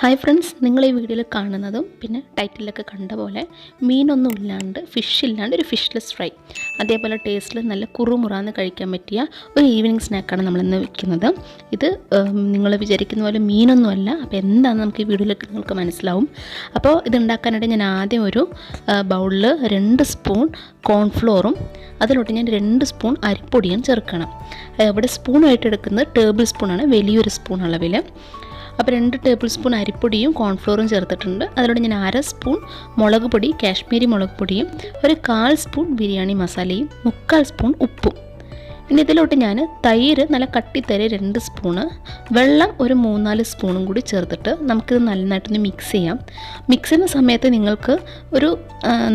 Hi friends, നിങ്ങൾ ഈ വീഡിയോയിൽ കാണുന്നതും പിന്നെ ടൈറ്റിലൊക്കെ കണ്ട പോലെ മീനൊന്നും ഇല്ലാണ്ട് ഫിഷ് ഇല്ലാണ്ട് ഒരു ഫിഷ്ലെസ് ഫ്രൈ, അതേപോലെ ടേസ്റ്റിൽ നല്ല കുറുമുറാന്ന് കഴിക്കാൻ പറ്റിയ ഒരു ഈവനിങ് സ്നാക്കാണ് നമ്മളിന്ന് വയ്ക്കുന്നത്. ഇത് നിങ്ങൾ വിചാരിക്കുന്ന പോലെ മീനൊന്നുമല്ല. അപ്പോൾ എന്താണെന്ന് നമുക്ക് ഈ വീഡിയോയിൽ നിങ്ങൾക്ക് മനസ്സിലാവും. അപ്പോൾ ഇത് ഉണ്ടാക്കാനായിട്ട് ഞാൻ ആദ്യം ഒരു ബൗളിൽ 2 സ്പൂൺ കോൺഫ്ലോറും അതിലോട്ട് ഞാൻ 2 സ്പൂൺ അരിപ്പൊടിയും ചേർക്കണം. ഇവിടെ സ്പൂണായിട്ട് എടുക്കുന്നത് ടേബിൾ സ്പൂണാണ്, വലിയൊരു സ്പൂൺ അളവിൽ. അപ്പോൾ 2 ടേബിൾ സ്പൂൺ അരിപ്പൊടിയും കോൺഫ്ലോറും ചേർത്തിട്ടുണ്ട്. അതിലൂടെ ഞാൻ 1/2 സ്പൂൺ മുളക് പൊടി, കാശ്മീരി മുളക് പൊടിയും, ഒരു 1/4 സ്പൂൺ ബിരിയാണി മസാലയും, 3/4 സ്പൂൺ ഉപ്പും. ഇനി ഇതിലോട്ട് ഞാൻ തൈര് നല്ല കട്ടിത്തൈര് 2 സ്പൂണ്, വെള്ളം ഒരു 3-4 സ്പൂണും കൂടി ചേർത്തിട്ട് നമുക്കിത് നന്നായിട്ടൊന്ന് മിക്സ് ചെയ്യാം. മിക്സ് ചെയ്യുന്ന സമയത്ത് നിങ്ങൾക്ക് ഒരു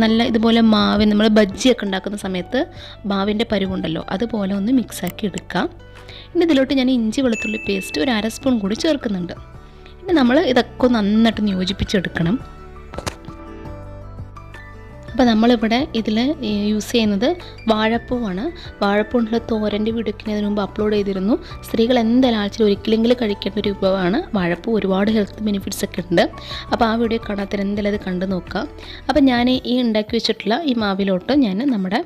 നല്ല ഇതുപോലെ മാവ്, നമ്മൾ ബജ്ജിയൊക്കെ ഉണ്ടാക്കുന്ന സമയത്ത് മാവിൻ്റെ പരുവുണ്ടല്ലോ, അതുപോലെ ഒന്ന് മിക്സാക്കി എടുക്കാം. ഇനി ഇതിലോട്ട് ഞാൻ ഇഞ്ചി വെളുത്തുള്ളി പേസ്റ്റ് ഒരു 1/2 സ്പൂൺ കൂടി ചേർക്കുന്നുണ്ട്. ഇനി നമ്മൾ ഇതൊക്കെ യോജിപ്പിച്ചെടുക്കണം. യോജിപ്പിച്ചെടുക്കണം. അപ്പോൾ നമ്മളിവിടെ ഇതിൽ യൂസ് ചെയ്യുന്നത് വാഴപ്പൂവാണ്. വാഴപ്പൂണ്ടുള്ള തോരൻ്റെ വീഡിയോയ്ക്ക് ഇതിനു മുമ്പ് അപ്ലോഡ് ചെയ്തിരുന്നു. സ്ത്രീകൾ എന്തായാലും ആഴ്ചയിൽ ഒരിക്കലെങ്കിലും കഴിക്കേണ്ട ഒരു വിഭവമാണ് വാഴപ്പൂ. ഒരുപാട് ഹെൽത്ത് ബെനിഫിറ്റ്സ് ഒക്കെ ഉണ്ട്. അപ്പോൾ ആ വീഡിയോ കാണാത്തവർ എന്തായാലും അത് കണ്ടു നോക്കാം. അപ്പോൾ ഞാൻ ഈ ഉണ്ടാക്കി വെച്ചിട്ടുള്ള ഈ മാവിലോട്ട് ഞാൻ നമ്മുടെ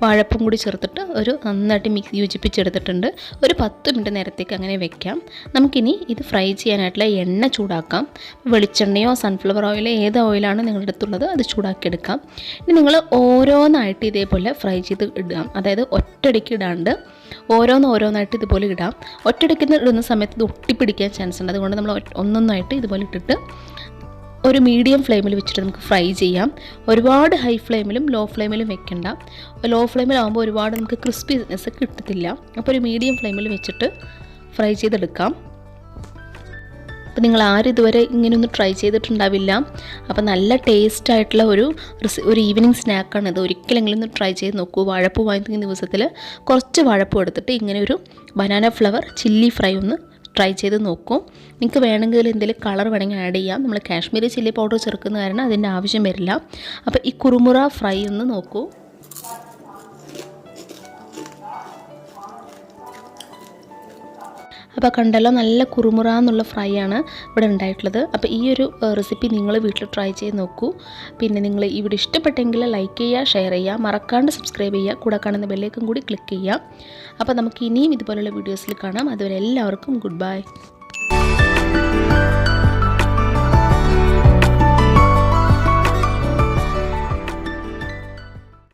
വാഴപ്പൂം കൂടി ചേർത്തിട്ട് ഒരു നന്നായിട്ട് യോജിപ്പിച്ചെടുത്തിട്ടുണ്ട്. ഒരു 10 മിനിറ്റ് നേരത്തേക്ക് അങ്ങനെ വെക്കാം. നമുക്കിനി ഇത് ഫ്രൈ ചെയ്യാനായിട്ടുള്ള എണ്ണ ചൂടാക്കാം. വെളിച്ചെണ്ണയോ സൺഫ്ലവർ ഓയിലോ ഏത് ഓയിലാണ് നിങ്ങളുടെ അടുത്തുള്ളത് അത് ചൂടാക്കിയെടുക്കാം. ഇനി നിങ്ങൾ ഓരോന്നായിട്ട് ഇതേപോലെ ഫ്രൈ ചെയ്ത് ഇടാം. അതായത് ഒറ്റയടിക്ക് ഇടാണ്ട് ഓരോന്നായിട്ട് ഇതുപോലെ ഇടാം. ഒറ്റയടിക്ക് ഇടുന്ന സമയത്ത് ഇത് ഒട്ടിപ്പിടിക്കാൻ ചാൻസ് ഉണ്ട്. അതുകൊണ്ട് നമ്മൾ ഒന്നൊന്നായിട്ട് ഇതുപോലെ ഇട്ടിട്ട് ഒരു മീഡിയം ഫ്ലെയിമിൽ വെച്ചിട്ട് നമുക്ക് ഫ്രൈ ചെയ്യാം. ഒരുപാട് ഹൈ ഫ്ലെയിമിലും ലോ ഫ്ലെയിമിലും വെക്കണ്ട. ലോ ഫ്ലെയിമിലാകുമ്പോൾ ഒരുപാട് നമുക്ക് ക്രിസ്പിനെസ് കിട്ടത്തില്ല. അപ്പോൾ ഒരു മീഡിയം ഫ്ലെയിമിൽ വെച്ചിട്ട് ഫ്രൈ ചെയ്തെടുക്കാം. അപ്പോൾ നിങ്ങൾ ആരും ഇതുവരെ ഇങ്ങനെയൊന്നും ട്രൈ ചെയ്തിട്ടുണ്ടാവില്ല. അപ്പോൾ നല്ല ടേസ്റ്റ് ആയിട്ടുള്ള ഒരു ഈവനിങ് സ്നാക്കാണ് ഇത്. ഒരിക്കലെങ്കിലും ഒന്ന് ട്രൈ ചെയ്ത് നോക്കൂ. വാഴപ്പൂ വാങ്ങിക്കുന്ന ദിവസത്തിൽ കുറച്ച് വാഴപ്പൂ എടുത്തിട്ട് ഇങ്ങനെ ഒരു ബനാന ഫ്ലവർ ചില്ലി ഫ്രൈ ഒന്ന് ട്രൈ ചെയ്ത് നോക്കൂ. നിങ്ങൾക്ക് വേണമെങ്കിൽ എന്തെങ്കിലും കളർ വേണമെങ്കിൽ ആഡ് ചെയ്യാം. നമ്മൾ കാശ്മീരി ചില്ലി പൗഡർ ചേർക്കുന്ന കാരണം അതിൻ്റെ ആവശ്യം വരില്ല. അപ്പോൾ ഈ കുറുമുറ ഫ്രൈ ഒന്ന് നോക്കൂ. അപ്പോൾ കണ്ടല്ലോ, നല്ല കുറുമുറ എന്നുള്ള ഫ്രൈ ആണ് ഇവിടെ ഉണ്ടായിട്ടുള്ളത്. അപ്പോൾ ഈ ഒരു റെസിപ്പി നിങ്ങൾ വീട്ടിൽ ട്രൈ ചെയ്ത് നോക്കൂ. പിന്നെ നിങ്ങൾ ഈ വീഡിയോ ഇഷ്ടപ്പെട്ടെങ്കിൽ ലൈക്ക് ചെയ്യുക, ഷെയർ ചെയ്യുക, മറക്കാണ്ട് സബ്സ്ക്രൈബ് ചെയ്യുക, കൂടെ കാണുന്ന ബെല്ലേക്കും കൂടി ക്ലിക്ക് ചെയ്യുക. അപ്പോൾ നമുക്ക് ഇനിയും ഇതുപോലുള്ള വീഡിയോസിൽ കാണാം. അതുവരെ എല്ലാവർക്കും ഗുഡ് ബൈ.